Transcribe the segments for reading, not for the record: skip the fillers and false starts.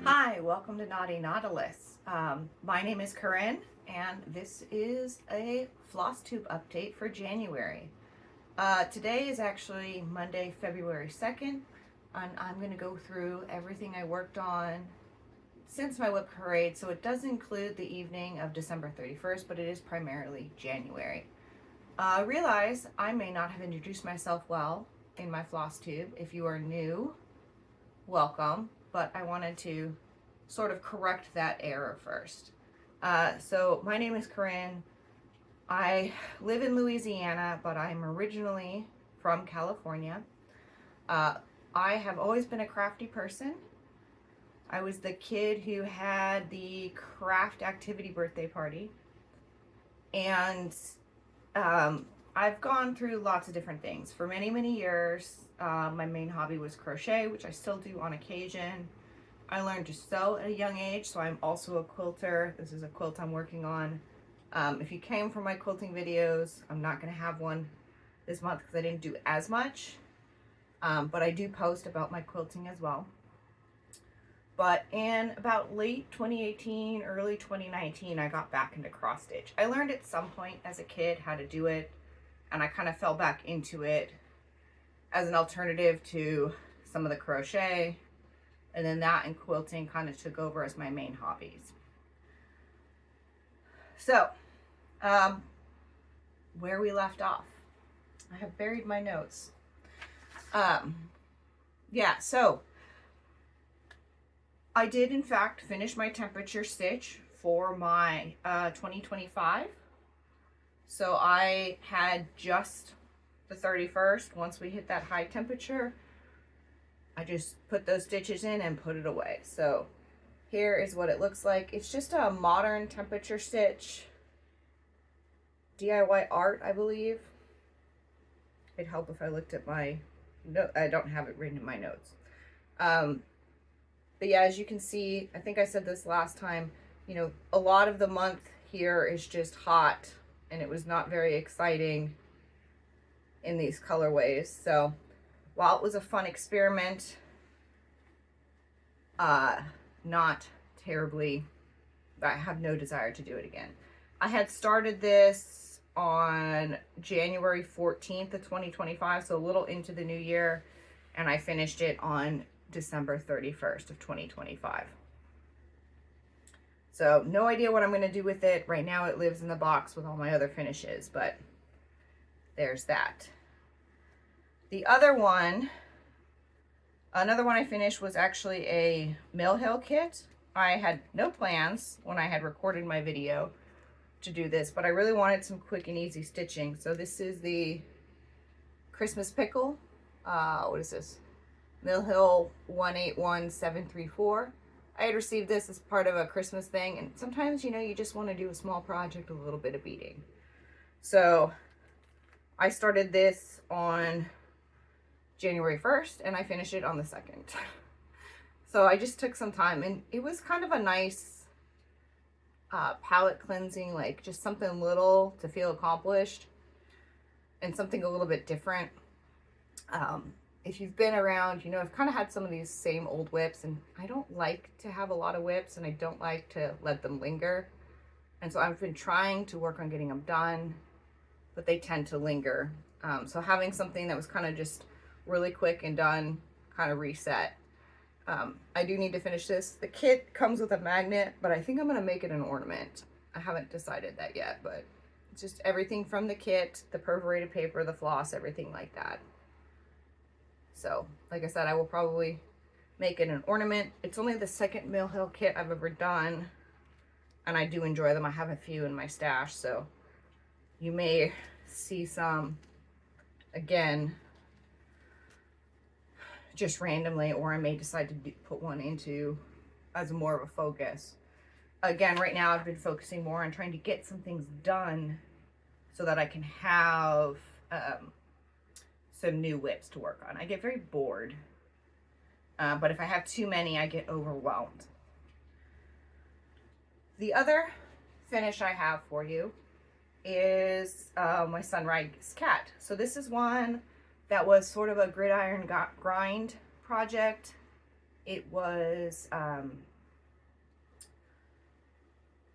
Hi, welcome to Naughty Nautilus. My name is Corinne, and this is a Flosstube update for January. Today is actually Monday, February 2nd, and I'm going to go through everything I worked on since my whip parade, so it does include the evening of December 31st, but it is primarily January. Realize I may not have introduced myself well in my Flosstube. If you are new, welcome, but I wanted to sort of correct that error first. So my name is Corinne. I live in Louisiana, but I'm originally from California. I have always been a crafty person. I was the kid who had the craft activity birthday party, and I've gone through lots of different things. For many, many years, my main hobby was crochet, which I still do on occasion. I learned to sew at a young age, so I'm also a quilter. This is a quilt I'm working on. If you came from my quilting videos, I'm not going to have one this month because I didn't do as much, but I do post about my quilting as well. But in about late 2018, early 2019, I got back into cross stitch. I learned at some point as a kid how to do it, and I kind of fell back into it as an alternative to some of the crochet, and then that and quilting kind of took over as my main hobbies. So, where we left off, I have buried my notes. So I did in fact finish my temperature stitch for my 2025. So I had just the 31st. Once we hit that high temperature, I just put those stitches in and put it away. So here is what it looks like. It's just a modern temperature stitch. DIY art, I believe. It'd help if I looked at my note. I don't have it written in my notes. But yeah, as you can see, I think I said this last time, you know, a lot of the month here is just hot, and it was not very exciting in these colorways. So while it was a fun experiment, not terribly, I have no desire to do it again. I had started this on January 14th of 2025, so a little into the new year, and I finished it on December 31st of 2025. So no idea what I'm going to do with it. Right now it lives in the box with all my other finishes, but there's that. The other one, another one I finished was actually a Mill Hill kit. I had no plans when I had recorded my video to do this, but I really wanted some quick and easy stitching. So this is the Christmas Pickle. What is this? Mill Hill 181734. I had received this as part of a Christmas thing, and sometimes, you know, you just want to do a small project with a little bit of beading. So I started this on January 1st, and I finished it on the 2nd. So I just took some time, and it was kind of a nice palette cleansing, like just something little to feel accomplished and something a little bit different. If you've been around, you know, I've kind of had some of these same old whips, and I don't like to have a lot of whips, and I don't like to let them linger. And so I've been trying to work on getting them done, but they tend to linger. So having something that was kind of just really quick and done, kind of reset. I do need to finish this. The kit comes with a magnet, but I think I'm going to make it an ornament. I haven't decided that yet, but it's just everything from the kit, the perforated paper, the floss, everything like that. So, like I said, I will probably make it an ornament. It's only the second Mill Hill kit I've ever done, and I do enjoy them. I have a few in my stash, so you may see some again just randomly, or I may decide to put one into as more of a focus. Again, right now I've been focusing more on trying to get some things done so that I can have some new whips to work on. I get very bored, but if I have too many, I get overwhelmed. The other finish I have for you is my Sunrise Cat. So this is one that was sort of a gridiron grind project. It was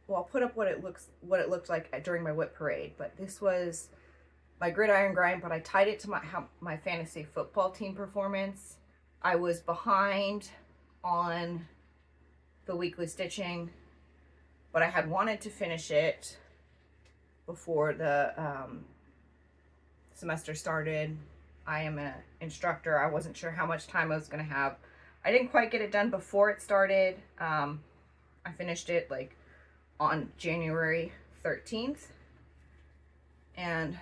well, I'll put up what it looked like during my whip parade, but this was my gridiron grind, but I tied it to my fantasy football team performance. I was behind on the weekly stitching, but I had wanted to finish it before the semester started. I am an instructor. I wasn't sure how much time I was going to have. I didn't quite get it done before it started. I finished it like on January 13th. And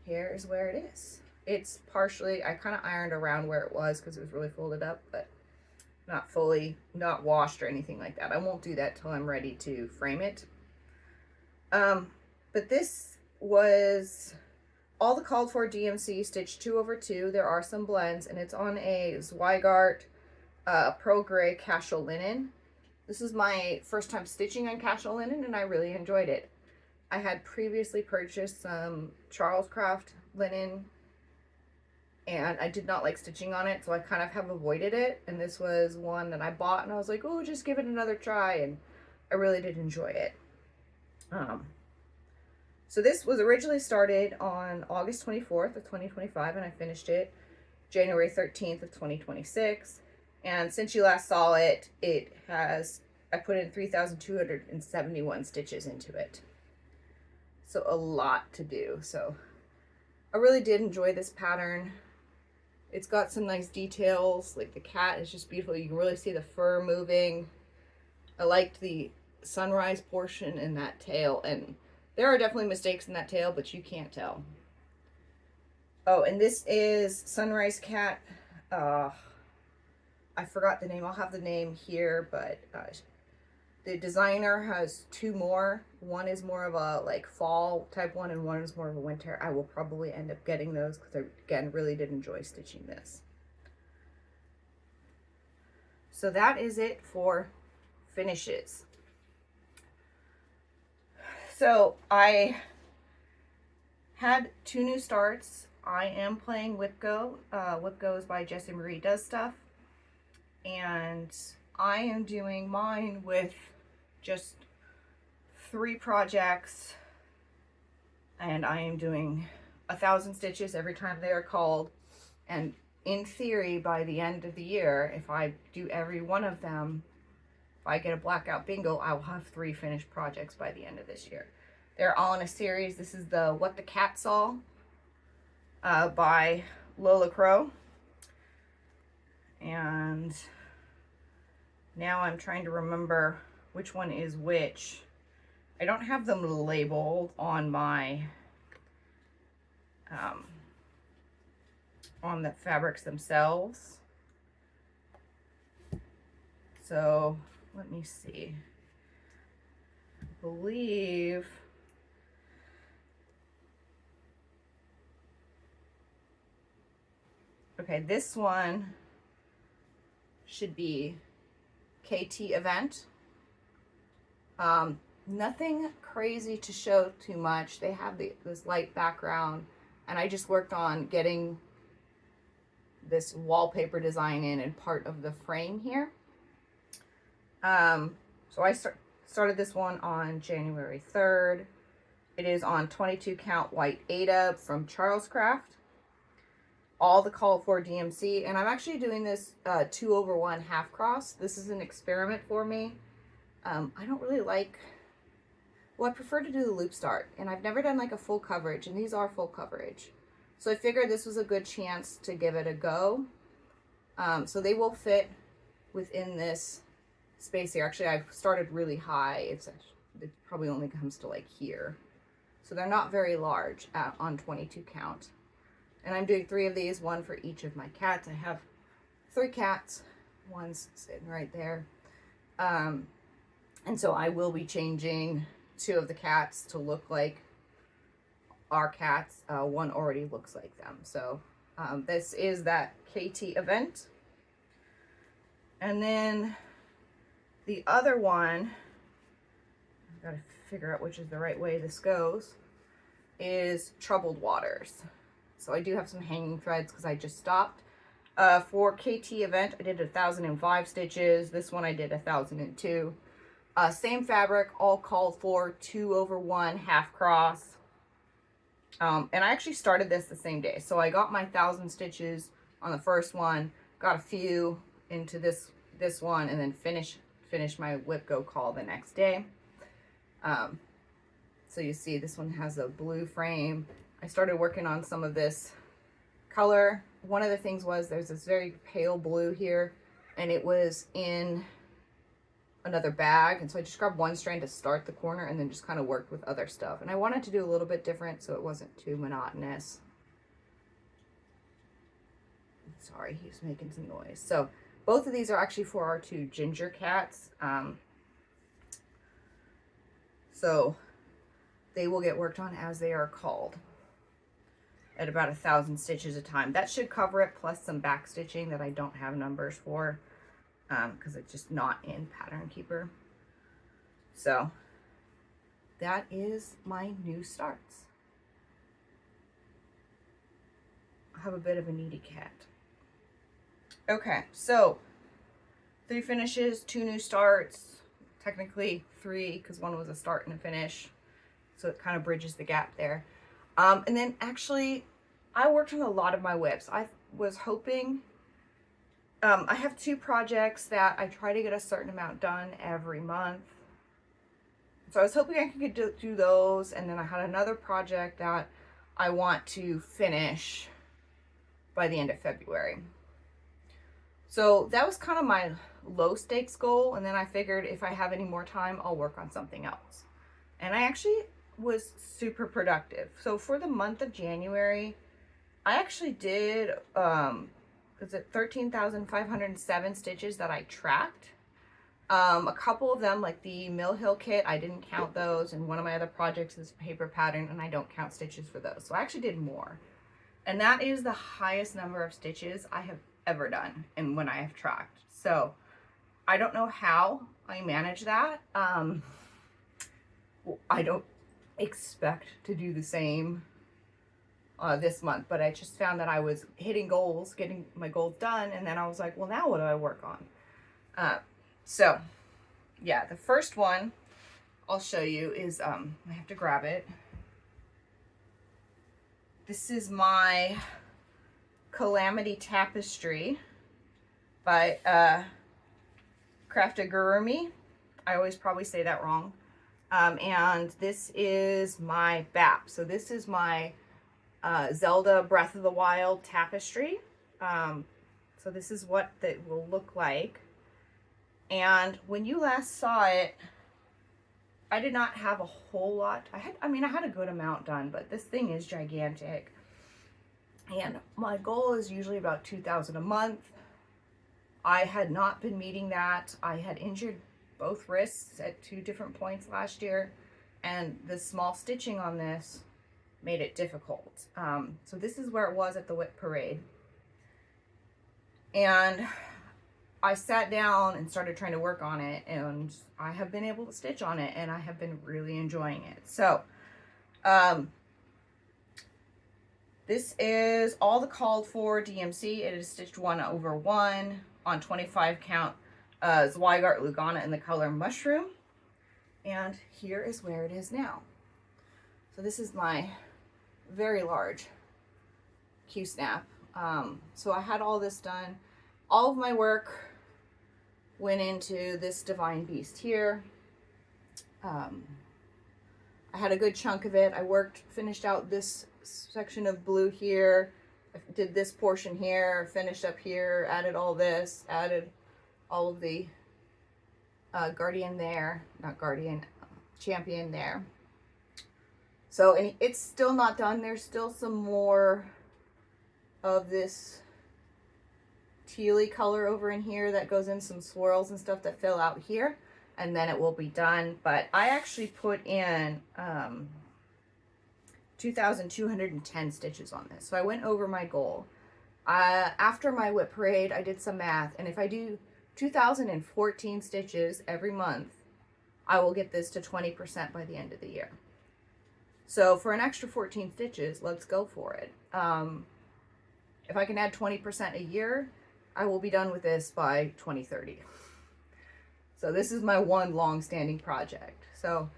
here is where it is. It's partially, I kind of ironed around where it was because it was really folded up, but not fully, not washed or anything like that. I won't do that till I'm ready to frame it. But this was all the called for DMC stitch 2/2. There are some blends, and it's on a Zweigart Pearl Gray casual linen. This is my first time stitching on casual linen, and I really enjoyed it. I had previously purchased some Charles Craft linen, and I did not like stitching on it, so I kind of have avoided it. And this was one that I bought, and I was like, oh, just give it another try, and I really did enjoy it. So this was originally started on August 24th of 2025, and I finished it January 13th of 2026. And since you last saw it, I put in 3,271 stitches into it. So a lot to do. So I really did enjoy this pattern. It's got some nice details, like the cat is just beautiful. You can really see the fur moving. I liked the sunrise portion in that tail, and there are definitely mistakes in that tail, but you can't tell. Oh, and this is Sunrise Cat. I forgot the name. I'll have the name here, but the designer has two more. One is more of a like fall type one, and one is more of a winter. I will probably end up getting those because I, again, really did enjoy stitching this. So that is it for finishes. So I had 2 new starts. I am playing Whipgo. Whipgo is by Jessie Marie Does Stuff. And I am doing mine with just 3 projects. And I am doing 1,000 stitches every time they are called. And in theory, by the end of the year, if I do every one of them, if I get a blackout bingo, I will have 3 finished projects by the end of this year. They're all in a series. This is the What the Cat Saw by Lola Crow. And now I'm trying to remember which one is which. I don't have them labeled on my on the fabrics themselves. So let me see. I believe okay, this one should be KT Event. Nothing crazy to show too much. They have this light background, and I just worked on getting this wallpaper design in and part of the frame here. So I started this one on January 3rd. It is on 22 count white Ada from Charles Craft. All the call for DMC, and I'm actually doing this 2/1 half cross. This is an experiment for me. I don't really like, well, I prefer to do the loop start, and I've never done like a full coverage, and these are full coverage. So I figured this was a good chance to give it a go. So they will fit within this space here. Actually, I've started really high. It probably only comes to like here. So they're not very large on 22 count. And I'm doing 3 of these, 1 for each of my cats. I have 3 cats. One's sitting right there. And so I will be changing 2 of the cats to look like our cats. One already looks like them. So this is that KT Event. And then the other one, I've got to figure out which is the right way this goes, is Troubled Waters. So I do have some hanging threads because I just stopped. For KT Event, I did 1,005 stitches. This one I did 1,002. Same fabric, all called for, 2/1 half cross. And I actually started this the same day. So I got my 1,000 stitches on the first one, got a few into this one, and then finished my whip go call the next day. So you see this one has a blue frame. I started working on some of this color. One of the things was there's this very pale blue here, and it was in another bag, and so I just grabbed one strand to start the corner and then just kind of worked with other stuff. And I wanted to do a little bit different so it wasn't too monotonous. Sorry, he's making some noise. So both of these are actually for our two ginger cats. So they will get worked on as they are called at about 1,000 stitches a time. That should cover it, plus some back stitching that I don't have numbers for because it's just not in Pattern Keeper. So that is my new starts. I have a bit of a needy cat. Okay, so 3 finishes, 2 new starts, technically 3 because one was a start and a finish. So it kind of bridges the gap there. And then actually, I worked on a lot of my whips. I was hoping, I have 2 projects that I try to get a certain amount done every month. So I was hoping I could do those. And then I had another project that I want to finish by the end of February. So that was kind of my low stakes goal. And then I figured if I have any more time, I'll work on something else. And I actually was super productive. So for the month of January, I actually did, was it 13,507 stitches that I tracked. A couple of them, like the Mill Hill kit, I didn't count those. And one of my other projects is paper pattern, and I don't count stitches for those. So I actually did more. And that is the highest number of stitches I have ever done and when I have tracked. So I don't know how I manage that. I don't expect to do the same this month, but I just found that I was hitting goals, getting my goals done, and then I was like, well, now what do I work on? So yeah, the first one I'll show you is, I have to grab it. This is my Calamity Tapestry by Crafted Gurumi. I always probably say that wrong. And this is my BAP. So this is my Zelda Breath of the Wild tapestry. So this is what that will look like. And when you last saw it, I did not have a whole lot. I had a good amount done, but this thing is gigantic. And my goal is usually about 2,000 a month. I had not been meeting that. I had injured both wrists at 2 different points last year, and the small stitching on this made it difficult. So this is where it was at the Whip Parade. And I sat down and started trying to work on it, and I have been able to stitch on it, and I have been really enjoying it. So this is all the called for DMC. It is stitched 1/1 on 25 count Zweigart Lugana in the color Mushroom. And here is where it is now. So this is my very large Q-snap. So I had all this done. All of my work went into this Divine Beast here. I had a good chunk of it. I finished out this section of blue here. I did this portion here, finished up here, added all this, added all of the Guardian there, not Guardian, Champion there. So and it's still not done. There's still some more of this tealy color over in here that goes in some swirls and stuff that fill out here, and then it will be done. But I actually put in 2,210 stitches on this, so I went over my goal. After my Whip Parade, I did some math, and if I do 2,014 stitches every month, I will get this to 20% by the end of the year. So for an extra 14 stitches, let's go for it. If I can add 20% a year, I will be done with this by 2030. So this is my one long-standing project. So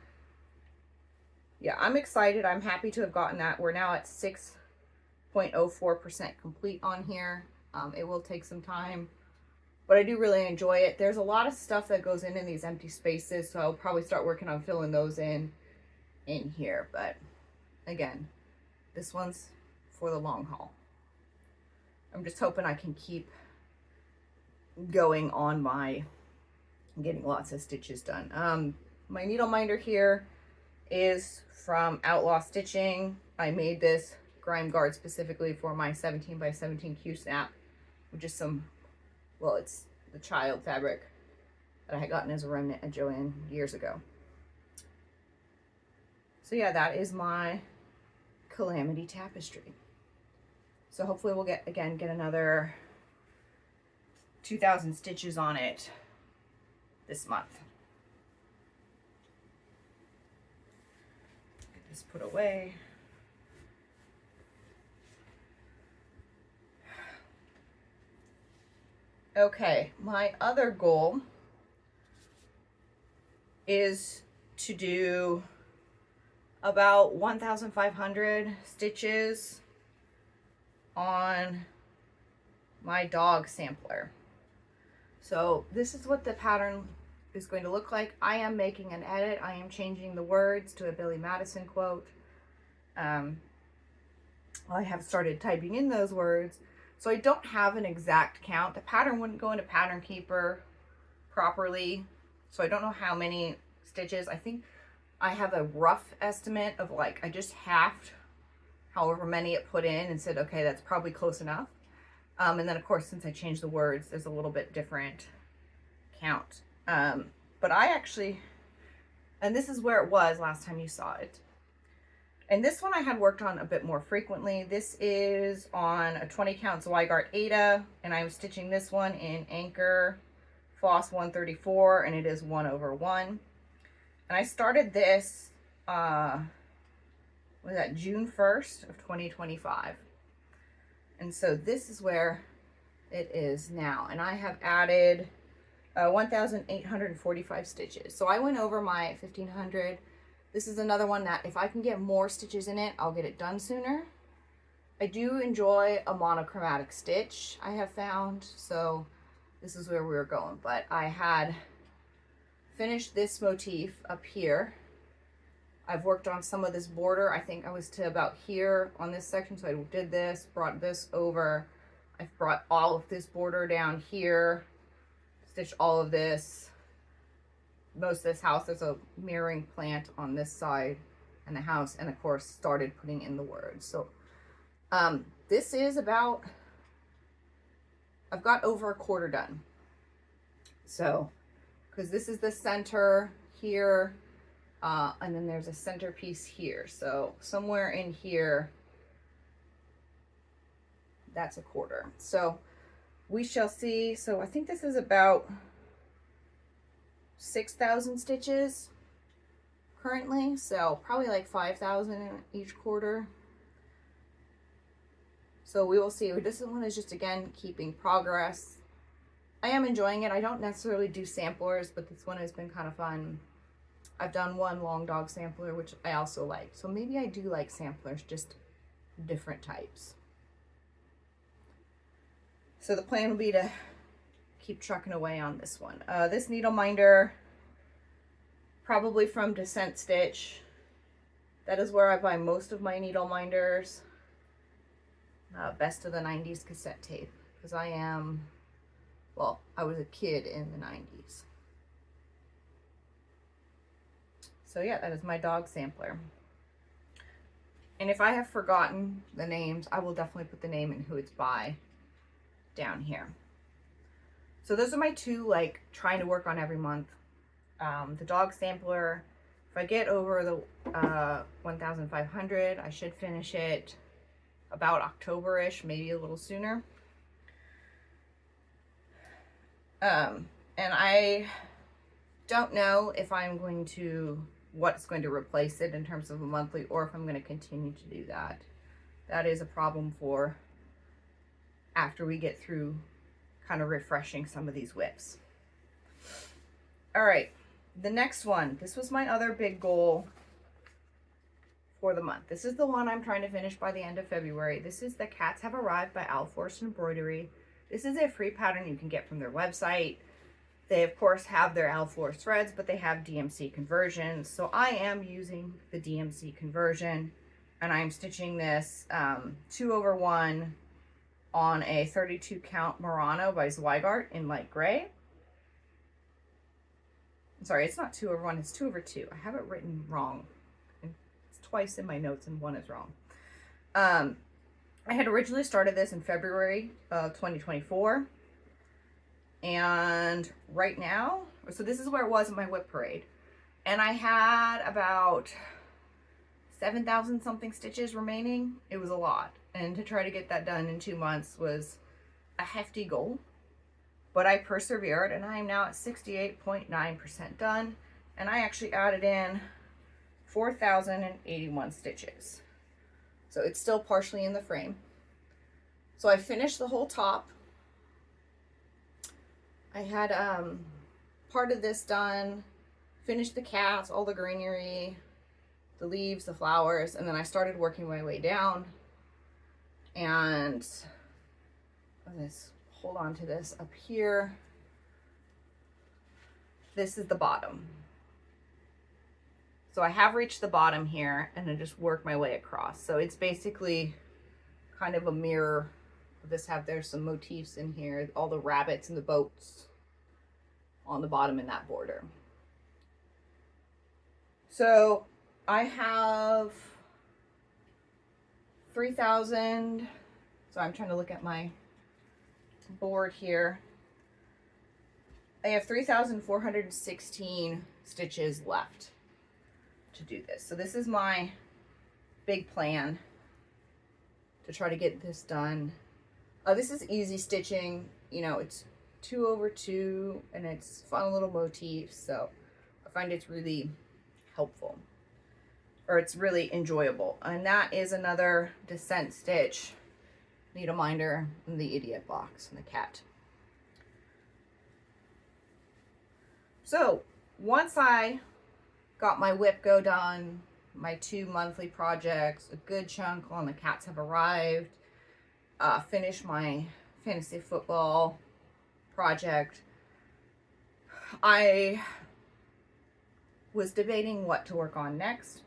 yeah, I'm excited. I'm happy to have gotten that. We're now at 6.04% complete on here. It will take some time, but I do really enjoy it. There's a lot of stuff that goes in these empty spaces, so I'll probably start working on filling those in here. But again, this one's for the long haul. I'm just hoping I can keep going on my getting lots of stitches done. My needle minder here is from Outlaw Stitching. I made this grime guard specifically for my 17 by 17 Q snap, which is some, well, it's the child fabric that I had gotten as a remnant at Joann years ago. So yeah, that is my Calamity tapestry. So hopefully we'll get another 2,000 stitches on it this month. Get this put away. Okay, my other goal is to do about 1,500 stitches on my dog sampler. So this is what the pattern is going to look like. I am making an edit. I am changing the words to a Billy Madison quote. I have started typing in those words. So I don't have an exact count. The pattern wouldn't go into Pattern Keeper properly, so I don't know how many stitches. I think I have a rough estimate of, like, I just halved however many it put in and said, okay, that's probably close enough. And then of course, since I changed the words, there's a little bit different count. But I actually, and this is where it was last time you saw it. And this one I had worked on a bit more frequently. This is on a 20 count Zweigart Ada, and I'm stitching this one in Anchor Floss 134, and it is 1/1. And I started this, was that June 1st of 2025. And so this is where it is now. And I have added 1,845 stitches. So I went over my 1,500. This is another one that if I can get more stitches in it, I'll get it done sooner. I do enjoy a monochromatic stitch, I have found, so this is where we were going. But I had finished this motif up here. I've worked on some of this border. I think I was to about here on this section, so I did this, brought this over. I've brought all of this border down here, stitched all of this. Most of this house, there's a mirroring plant on this side and the house, and of course started putting in the words. So this is about, I've got over a quarter done. So, because this is the center here, and then there's a centerpiece here. So somewhere in here, that's a quarter. So we shall see. So I think this is about 6,000 stitches currently, so probably like 5,000 in each quarter. So we will see. This one is just, again, keeping progress. I am enjoying it. I don't necessarily do samplers, but this one has been kind of fun. I've done one long dog sampler, which I also like. So maybe I do like samplers, just different types. So the plan will be to keep trucking away on this one. This needle minder, probably from Descent Stitch. That is where I buy most of my needle minders. Best of the 90s cassette tape, because I am, well, I was a kid in the 90s. So yeah, that is my dog sampler. And if I have forgotten the names, I will definitely put the name and who it's by down here. So those are my two, like, trying to work on every month. The dog sampler, if I get over the 1,500, I should finish it about October-ish, maybe a little sooner. And I don't know if I'm going to, what's going to replace it in terms of a monthly, or if I'm going to continue to do that. That is a problem for after we get through kind of refreshing some of these whips. All right, the next one. This was my other big goal for the month. This is the one I'm trying to finish by the end of February. This is The Cats Have Arrived by Force Embroidery. This is a free pattern you can get from their website. They, of course, have their Alfor threads, but they have DMC conversions. So I am using the DMC conversion, and I'm stitching this 2/1 on a 32 count Murano by Zweigart in light gray. I'm sorry, it's not 2/1, it's 2/2. I have it written wrong. It's twice in my notes and one is wrong. I had originally started this in February of 2024. And right now, so this is where it was in my whip parade. And I had about 7,000 something stitches remaining. It was a lot. And to try to get that done in 2 months was a hefty goal. But I persevered, and I am now at 68.9% done. And I actually added in 4,081 stitches. So it's still partially in the frame. So I finished the whole top. I had part of this done, finished the cats, all the greenery, the leaves, the flowers, and then I started working my way down. And let's hold on to this up here. This is the bottom. So I have reached the bottom here, and then just work my way across. So it's basically kind of a mirror. There's some motifs in here, all the rabbits and the boats on the bottom in that border. So I have 3,000. So I'm trying to look at my board here. I have 3,416 stitches left to do this. So this is my big plan to try to get this done. This is easy stitching, you know, it's 2/2 and it's fun little motifs, so I find it's really helpful, or it's really enjoyable. And that is another descent stitch, needle minder, and the idiot box and the cat. So once I got my whip go done, my 2 monthly projects, a good chunk on the Cats Have Arrived, finished my fantasy football project, I was debating what to work on next.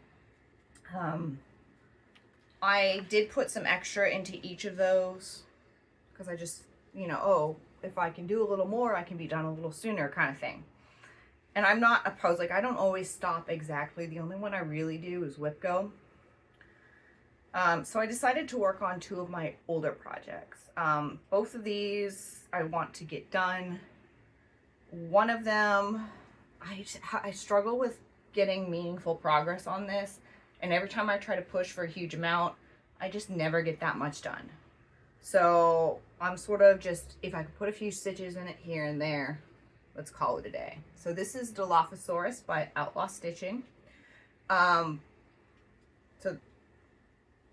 I did put some extra into each of those because I just, you know, oh, if I can do a little more, I can be done a little sooner kind of thing. And I'm not opposed, like I don't always stop exactly. The only one I really do is whip go. So I decided to work on 2 of my older projects. Both of these I want to get done. One of them, I struggle with getting meaningful progress on this. And every time I try to push for a huge amount, I just never get that much done. So I'm sort of just, if I could put a few stitches in it here and there, let's call it a day. So this is Dilophosaurus by Outlaw Stitching. So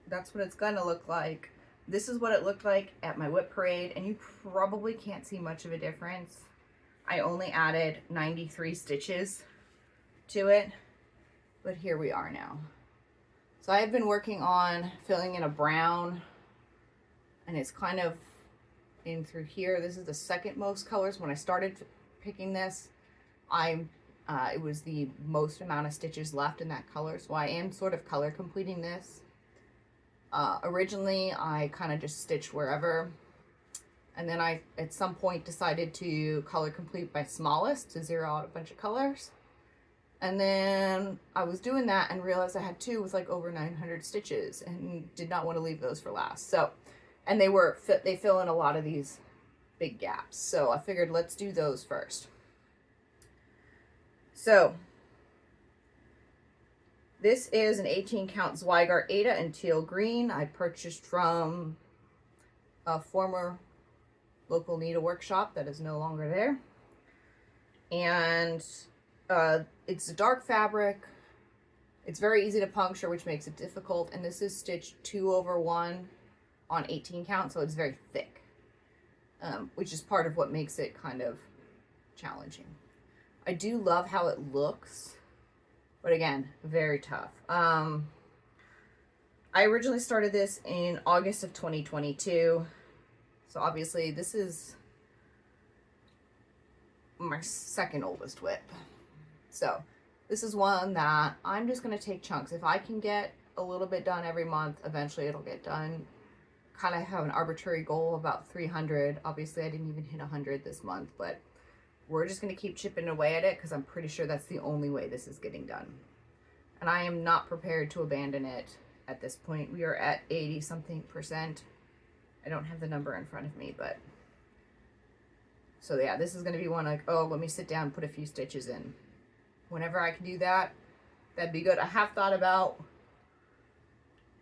that's what it's gonna look like. This is what it looked like at my whip parade, and you probably can't see much of a difference. I only added 93 stitches to it, but here we are now. So I have been working on filling in a brown, and it's kind of in through here. This is the second most colors. When I started picking this, it was the most amount of stitches left in that color, so I am sort of color completing this. Originally I kind of just stitched wherever, and then I at some point decided to color complete by smallest to zero out a bunch of colors, and then I was doing that and realized I had 2 with like over 900 stitches and did not want to leave those for last. So, and they fill in a lot of these big gaps, so I figured let's do those first. So this is an 18 count Zweigart Ada in teal green. I purchased from a former local needle workshop that is no longer there. And it's a dark fabric. It's very easy to puncture, which makes it difficult. And this is stitched 2/1 on 18 count, so it's very thick, which is part of what makes it kind of challenging. I do love how it looks, but again, very tough. I originally started this in August of 2022. So obviously this is my second oldest whip. So this is one that I'm just going to take chunks. If I can get a little bit done every month, eventually it'll get done. Kind of have an arbitrary goal of about 300. Obviously I didn't even hit 100 this month, but we're just going to keep chipping away at it because I'm pretty sure that's the only way this is getting done. And I am not prepared to abandon it at this point. We are at 80 something percent. I don't have the number in front of me, but so yeah, this is going to be one like, oh, let me sit down and put a few stitches in. Whenever I can do that, that'd be good. I have thought about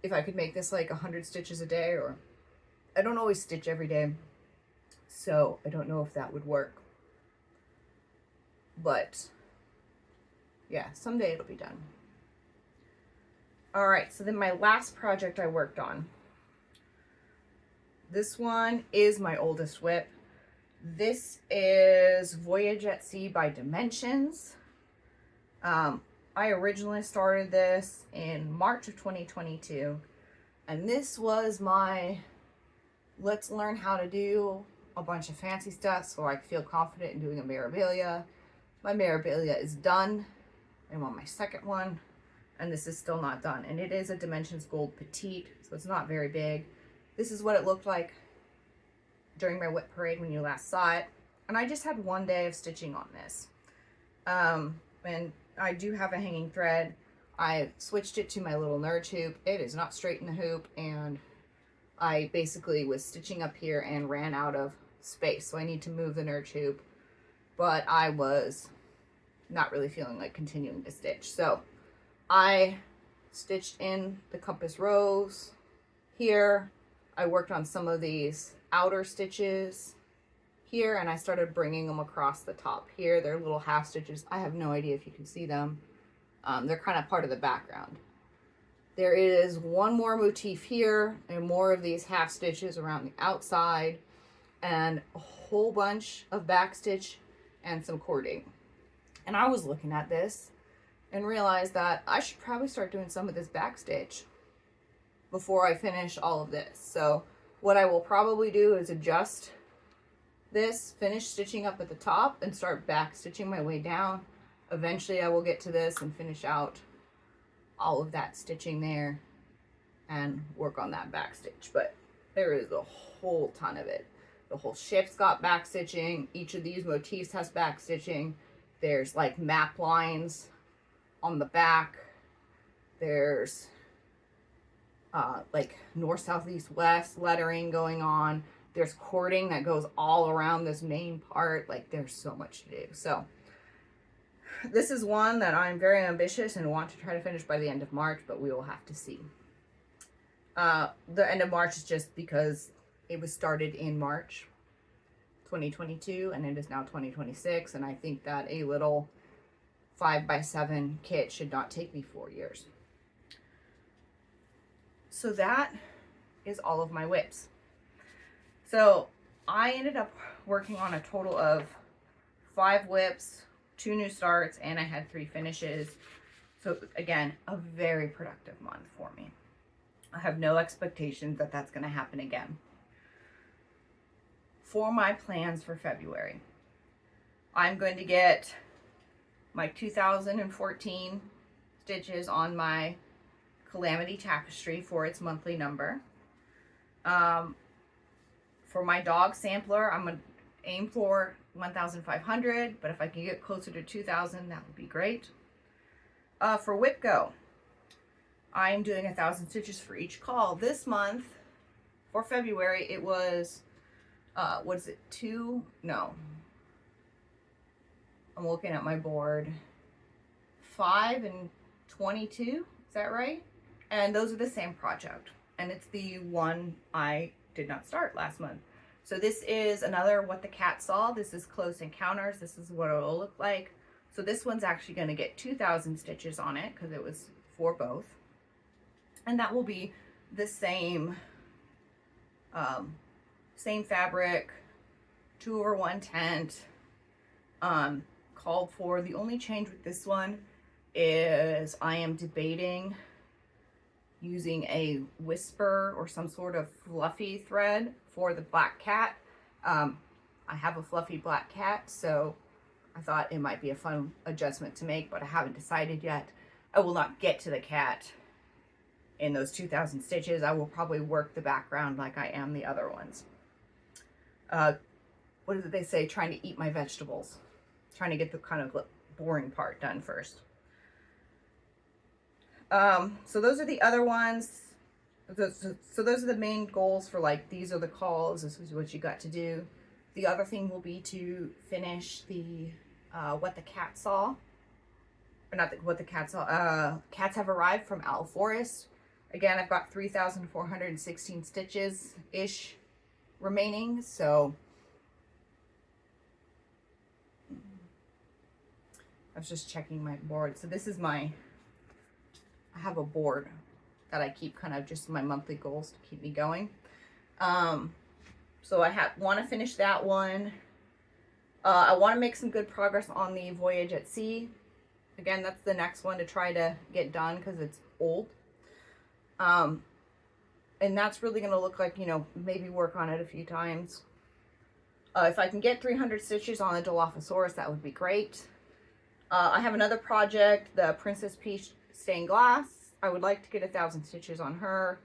if I could make this like 100 stitches a day, or I don't always stitch every day, so I don't know if that would work. But yeah, someday it'll be done. All right, so then my last project I worked on. This one is my oldest whip. This is Voyage at Sea by Dimensions. I originally started this in March of 2022, and this was my let's learn how to do a bunch of fancy stuff so I feel confident in doing a Mirabilia. My Mirabilia is done. I'm on my second one, and this is still not done, and it is a Dimensions Gold Petite, so it's not very big. This is what it looked like during my whip parade when you last saw it, and I just had one day of stitching on this. And I do have a hanging thread. I switched it to my little nurse hoop. It is not straight in the hoop, and I basically was stitching up here and ran out of space, so I need to move the nurse hoop, but I was not really feeling like continuing to stitch. So I stitched in the compass rows here. I worked on some of these outer stitches here, and I started bringing them across the top here. They're little half stitches. I have no idea if you can see them. They're kind of part of the background. There is one more motif here and more of these half stitches around the outside and a whole bunch of back stitch and some cording. And I was looking at this and realized that I should probably start doing some of this back stitch before I finish all of this. So what I will probably do is adjust this, finish stitching up at the top, and start back stitching my way down. Eventually I will get to this and finish out all of that stitching there and work on that back stitch. But there is a whole ton of it. The whole ship's got back stitching. Each of these motifs has back stitching. There's like map lines on the back. There's like north, south, east, west lettering going on. There's cording that goes all around this main part. Like, there's so much to do. So this is one that I'm very ambitious and want to try to finish by the end of March, but we will have to see. The end of March is just because it was started in March 2022 and it is now 2026, and I think that a little 5x7 kit should not take me 4 years. So that is all of my whips. So I ended up working on a total of 5 whips, 2 new starts, and I had 3 finishes. So again, a very productive month for me. I have no expectations that that's going to happen again. For my plans for February, I'm going to get my 2014 stitches on my Calamity Tapestry for its monthly number. For my dog sampler, I'm going to aim for 1,500, but if I can get closer to 2,000, that would be great. For Whip Go, I'm doing 1,000 stitches for each call. This month, for February, it was, what is it, 2? No. I'm looking at my board. 5 and 22, is that right? And those are the same project. And it's the one I did not start last month. So this is another What the Cat Saw. This is Close Encounters. This is what it'll look like. So this one's actually going to get 2,000 stitches on it because it was for both. And that will be the same, same fabric, 2/1 tent, called for. The only change with this one is I am debating using a whisper or some sort of fluffy thread for the black cat. I have a fluffy black cat, so I thought it might be a fun adjustment to make, but I haven't decided yet. I will not get to the cat in those 2,000 stitches. I will probably work the background like I am the other ones. What did they say? Trying to eat my vegetables. Trying to get the kind of boring part done first. So those are the other ones. So those are the main goals for, like, these are the calls. This is what you got to do. The other thing will be to finish the what the cat saw. Or not what the cat saw. Cats have arrived from Owl Forest. Again, I've got 3,416 stitches-ish remaining, so I was just checking my board. So this is I have a board that I keep kind of just my monthly goals to keep me going. So I want to finish that one. I want to make some good progress on the Voyage at Sea. Again, that's the next one to try to get done because it's old. And that's really going to look like, you know, maybe work on it a few times. If I can get 300 stitches on the Dilophosaurus, that would be great. I have another project, the Princess Peach Stained Glass. I would like to get 1,000 stitches on her.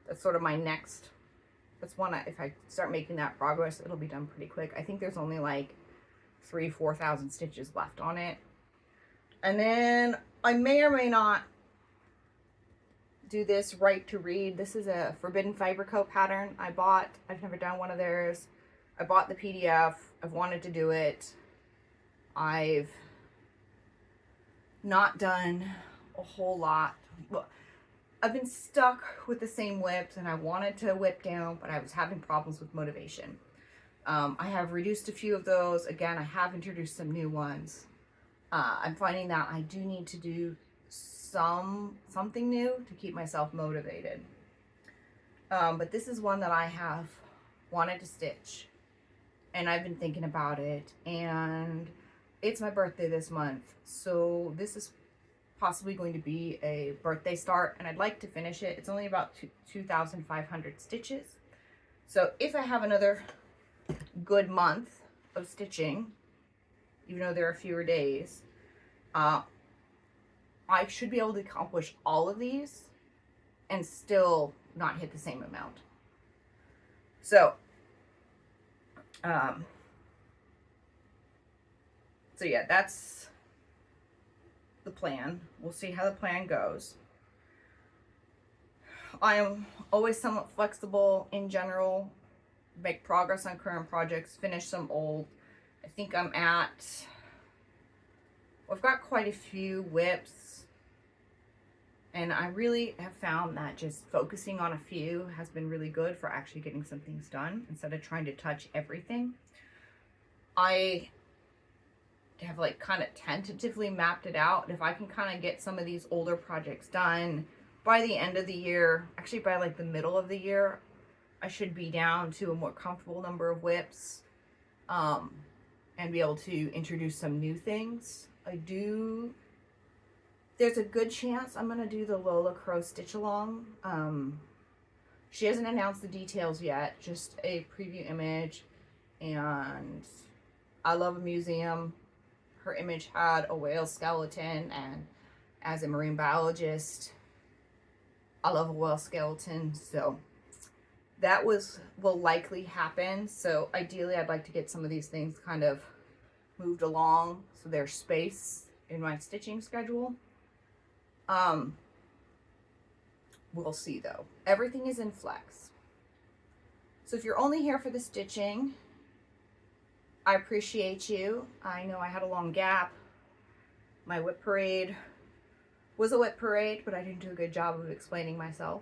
That's sort of my next. That's one, if I start making that progress, it'll be done pretty quick. I think there's only like 3,000-4,000 stitches left on it. And then I may or may not do this Right to Read. This is a Forbidden Fiber Co pattern I bought. I've never done one of theirs. I bought the PDF. I've wanted to do it. I've not done a whole lot. Well, I've been stuck with the same whips, and I wanted to whip down, but I was having problems with motivation. I have reduced a few of those. Again, I have introduced some new ones. I'm finding that I do need to do something new to keep myself motivated. But this is one that I have wanted to stitch, and I've been thinking about it, and it's my birthday this month, so this is possibly going to be a birthday start, and I'd like to finish it. It's only about 2,500 stitches, so if I have another good month of stitching, even though there are fewer days, I should be able to accomplish all of these and still not hit the same amount. So so yeah, that's the plan. We'll see how the plan goes. I am always somewhat flexible in general, make progress on current projects, finish some old. I think I'm at, I've got quite a few whips, and I really have found that just focusing on a few has been really good for actually getting some things done instead of trying to touch everything. I have like kind of tentatively mapped it out. If I can kind of get some of these older projects done by the end of the year, actually by like the middle of the year, I should be down to a more comfortable number of whips, and be able to introduce some new things. There's a good chance I'm going to do the Lola Crow stitch along. She hasn't announced the details yet, just a preview image, and I love a museum. Her image had a whale skeleton, and as a marine biologist, I love a whale skeleton, so that will likely happen. So ideally, I'd like to get some of these things kind of moved along so there's space in my stitching schedule. We'll see though. Everything is in flex. So if you're only here for the stitching, I appreciate you. I know I had a long gap. My whip parade was a whip parade, but I didn't do a good job of explaining myself.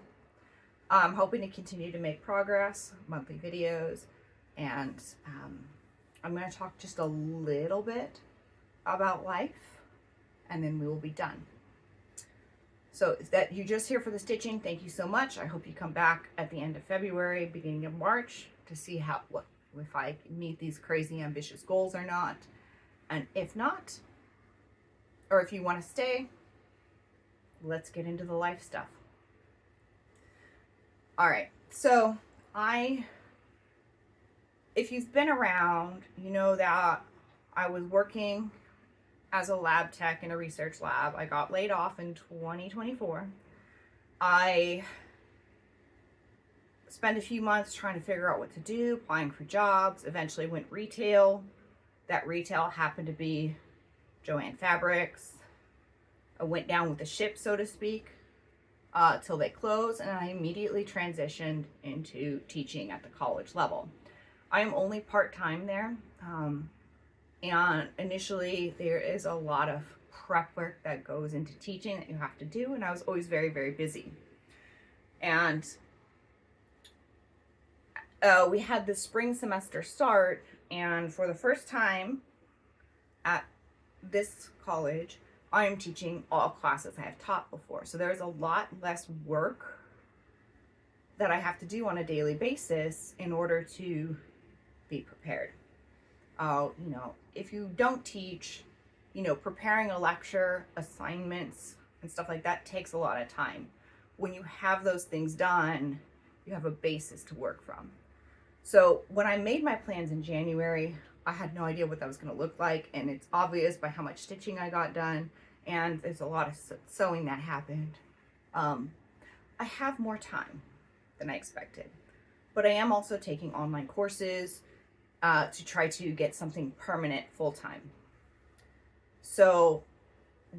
I'm hoping to continue to make progress, monthly videos, and I'm going to talk just a little bit about life, and then we will be done. So if that you're just here for the stitching, thank you so much. I hope you come back at the end of February, beginning of March, to see if I meet these crazy ambitious goals or not. And if not, or if you want to stay, let's get into the life stuff. All right, so if you've been around, you know that I was working as a lab tech in a research lab. I got laid off in 2024. I spent a few months trying to figure out what to do, applying for jobs, eventually went retail. That retail happened to be Joann Fabrics. I went down with the ship, so to speak, till they closed, and I immediately transitioned into teaching at the college level. I am only part-time there, and initially there is a lot of prep work that goes into teaching that you have to do, and I was always very, very busy. And we had the spring semester start, and for the first time at this college, I am teaching all classes I have taught before. So there's a lot less work that I have to do on a daily basis in order to be prepared. You know, if you don't teach, you know, preparing a lecture, assignments, and stuff like that takes a lot of time. When you have those things done, you have a basis to work from. So when I made my plans in January, I had no idea what that was going to look like, and it's obvious by how much stitching I got done, and there's a lot of sewing that happened. I have more time than I expected, but I am also taking online courses to try to get something permanent full-time. So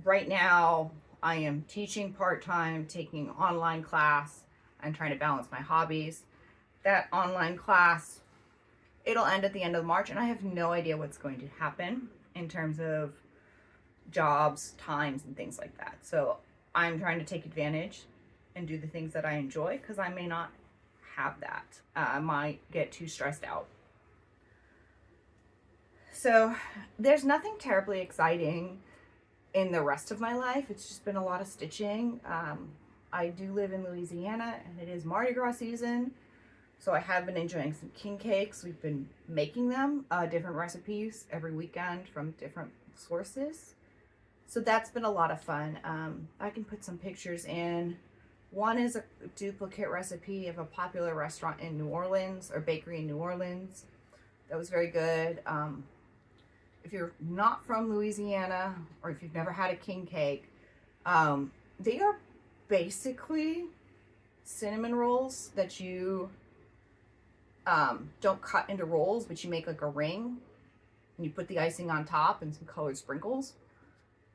right now I am teaching part-time, taking an online class, and trying to balance my hobbies. That online class, it'll end at the end of March, and I have no idea what's going to happen in terms of jobs, times, and things like that. So I'm trying to take advantage and do the things that I enjoy, because I may not have that. I might get too stressed out. So there's nothing terribly exciting in the rest of my life. It's just been a lot of stitching. I do live in Louisiana, and it is Mardi Gras season. So I have been enjoying some king cakes. We've been making them, different recipes every weekend from different sources. So that's been a lot of fun. I can put some pictures in. One is a duplicate recipe of a popular restaurant in New Orleans, or bakery in New Orleans. That was very good. If you're not from Louisiana, or if you've never had a king cake, they are basically cinnamon rolls that you don't cut into rolls, but you make like a ring, and you put the icing on top and some colored sprinkles.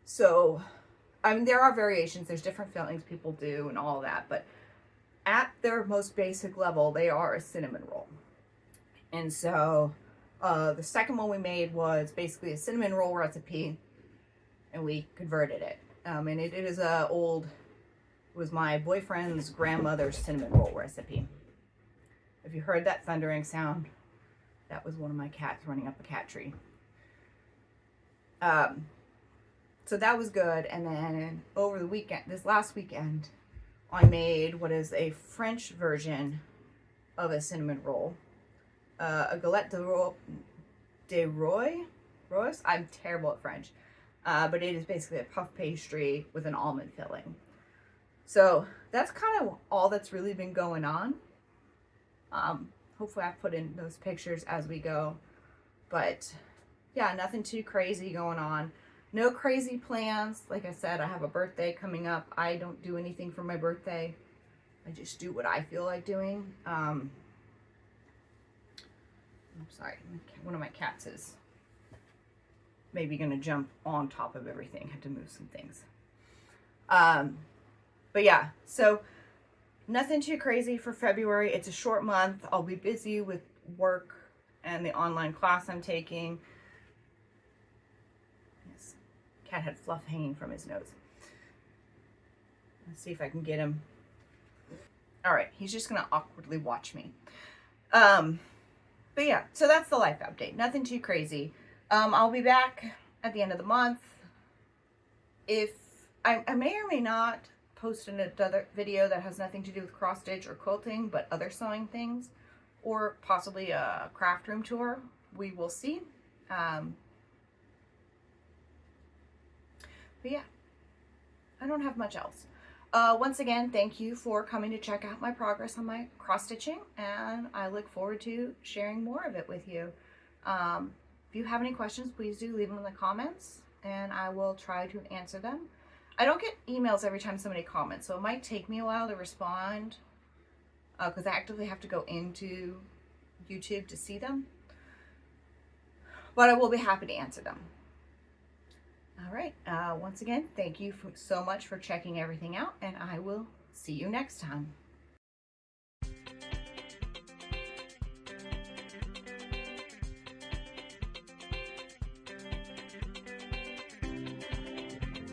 So, I mean, there are variations. There's different fillings people do and all that, but at their most basic level, they are a cinnamon roll. And so, the second one we made was basically a cinnamon roll recipe, and we converted it. And it was my boyfriend's grandmother's cinnamon roll recipe. If you heard that thundering sound, that was one of my cats running up a cat tree. So that was good. And then over the weekend, this last weekend, I made what is a French version of a cinnamon roll. A galette de rose. I'm terrible at French. But it is basically a puff pastry with an almond filling. So that's kind of all that's really been going on. Hopefully I've put in those pictures as we go. But yeah, nothing too crazy going on. No crazy plans. Like I said, I have a birthday coming up. I don't do anything for my birthday. I just do what I feel like doing. I'm sorry, one of my cats is maybe gonna jump on top of everything. Had to move some things. But yeah, so nothing too crazy for February. It's a short month. I'll be busy with work and the online class I'm taking. Yes, cat had fluff hanging from his nose. Let's see if I can get him. All right, he's just gonna awkwardly watch me. But yeah, so that's the life update. Nothing too crazy. I'll be back at the end of the month. If I may or may not post another video that has nothing to do with cross stitch or quilting, but other sewing things, or possibly a craft room tour. We will see. But yeah, I don't have much else. Once again, thank you for coming to check out my progress on my cross stitching, and I look forward to sharing more of it with you. If you have any questions, please do leave them in the comments, and I will try to answer them. I don't get emails every time somebody comments, so it might take me a while to respond because I actively have to go into YouTube to see them. But I will be happy to answer them. All right. Once again, thank you so much for checking everything out, and I will see you next time.